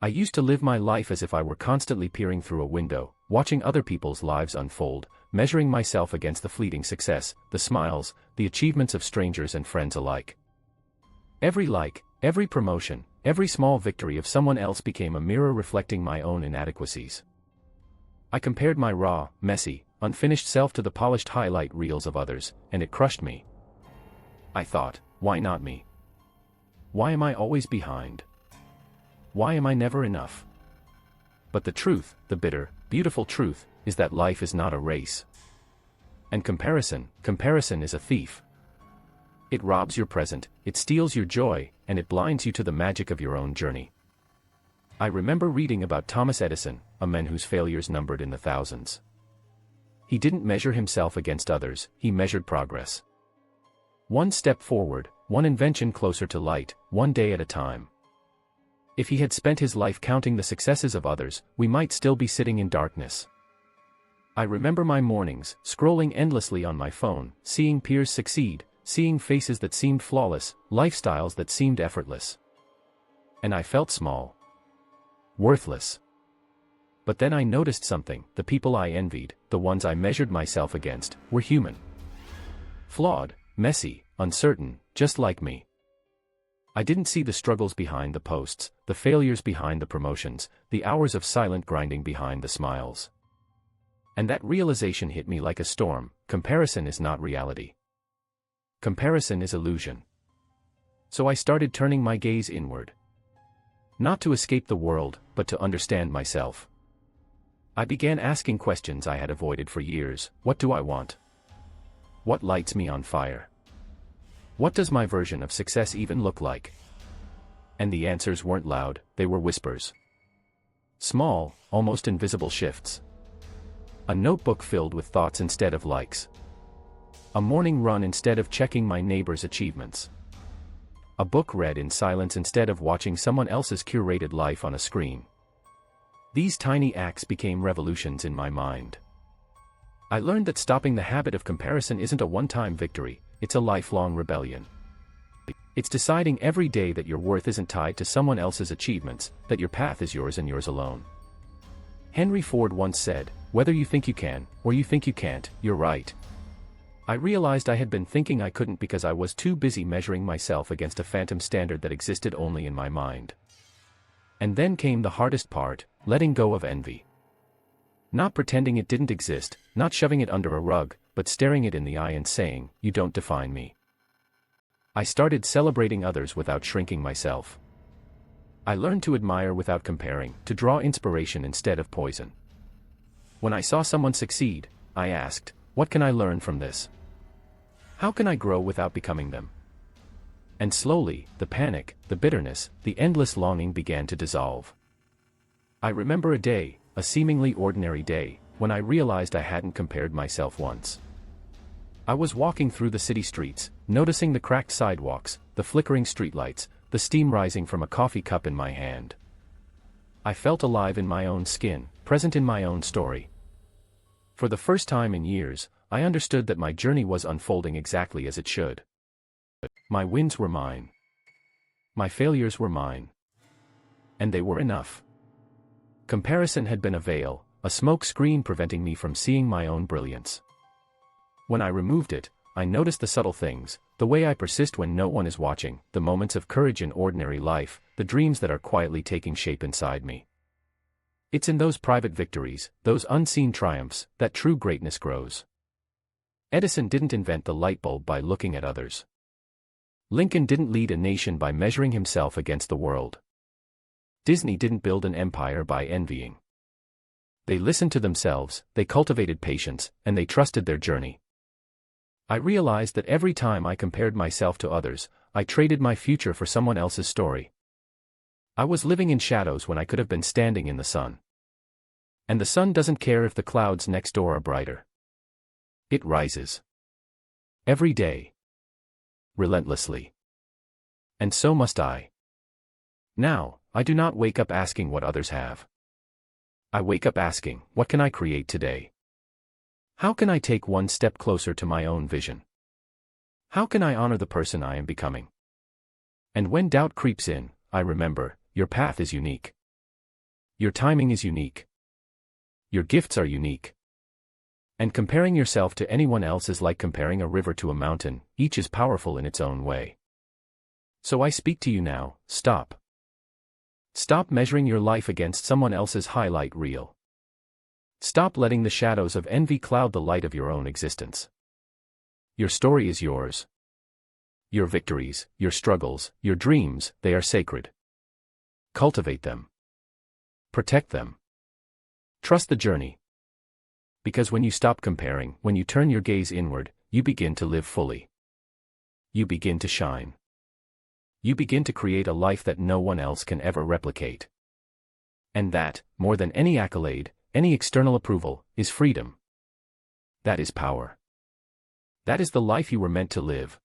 I used to live my life as if I were constantly peering through a window, watching other people's lives unfold, measuring myself against the fleeting success, the smiles, the achievements of strangers and friends alike. Every like, every promotion, every small victory of someone else became a mirror reflecting my own inadequacies. I compared my raw, messy, unfinished self to the polished highlight reels of others, and it crushed me. I thought, why not me? Why am I always behind? Why am I never enough? But the truth, the bitter, beautiful truth, is that life is not a race. And comparison is a thief. It robs your present, it steals your joy, and it blinds you to the magic of your own journey. I remember reading about Thomas Edison, a man whose failures numbered in the thousands. He didn't measure himself against others, he measured progress. One step forward, one invention closer to light, one day at a time. If he had spent his life counting the successes of others, we might still be sitting in darkness. I remember my mornings, scrolling endlessly on my phone, seeing peers succeed, seeing faces that seemed flawless, lifestyles that seemed effortless. And I felt small. Worthless. But then I noticed something: the people I envied, the ones I measured myself against, were human. Flawed, messy, uncertain, just like me. I didn't see the struggles behind the posts, the failures behind the promotions, the hours of silent grinding behind the smiles. And that realization hit me like a storm: comparison is not reality. Comparison is illusion. So I started turning my gaze inward. Not to escape the world, but to understand myself. I began asking questions I had avoided for years. What do I want? What lights me on fire? What does my version of success even look like? And the answers weren't loud, they were whispers. Small, almost invisible shifts. A notebook filled with thoughts instead of likes. A morning run instead of checking my neighbor's achievements. A book read in silence instead of watching someone else's curated life on a screen. These tiny acts became revolutions in my mind. I learned that stopping the habit of comparison isn't a one-time victory, it's a lifelong rebellion. It's deciding every day that your worth isn't tied to someone else's achievements, that your path is yours and yours alone. Henry Ford once said, "Whether you think you can, or you think you can't, you're right." I realized I had been thinking I couldn't because I was too busy measuring myself against a phantom standard that existed only in my mind. And then came the hardest part: letting go of envy. Not pretending it didn't exist, not shoving it under a rug, but staring it in the eye and saying, "You don't define me." I started celebrating others without shrinking myself. I learned to admire without comparing, to draw inspiration instead of poison. When I saw someone succeed, I asked, what can I learn from this? How can I grow without becoming them? And slowly, the panic, the bitterness, the endless longing began to dissolve. I remember a day, a seemingly ordinary day, when I realized I hadn't compared myself once. I was walking through the city streets, noticing the cracked sidewalks, the flickering streetlights, the steam rising from a coffee cup in my hand. I felt alive in my own skin, present in my own story. For the first time in years, I understood that my journey was unfolding exactly as it should. My wins were mine. My failures were mine. And they were enough. Comparison had been a veil, a smoke screen preventing me from seeing my own brilliance. When I removed it, I noticed the subtle things, the way I persist when no one is watching, the moments of courage in ordinary life, the dreams that are quietly taking shape inside me. It's in those private victories, those unseen triumphs, that true greatness grows. Edison didn't invent the light bulb by looking at others. Lincoln didn't lead a nation by measuring himself against the world. Disney didn't build an empire by envying. They listened to themselves, they cultivated patience, and they trusted their journey. I realized that every time I compared myself to others, I traded my future for someone else's story. I was living in shadows when I could have been standing in the sun. And the sun doesn't care if the clouds next door are brighter. It rises. Every day. Relentlessly. And so must I. Now, I do not wake up asking what others have. I wake up asking, what can I create today? How can I take one step closer to my own vision? How can I honor the person I am becoming? And when doubt creeps in, I remember, your path is unique. Your timing is unique. Your gifts are unique. And comparing yourself to anyone else is like comparing a river to a mountain, each is powerful in its own way. So I speak to you now, stop. Stop measuring your life against someone else's highlight reel. Stop letting the shadows of envy cloud the light of your own existence. Your story is yours. Your victories, your struggles, your dreams, they are sacred. Cultivate them. Protect them. Trust the journey. Because when you stop comparing, when you turn your gaze inward, you begin to live fully. You begin to shine. You begin to create a life that no one else can ever replicate. And that, more than any accolade, any external approval, is freedom. That is power. That is the life you were meant to live.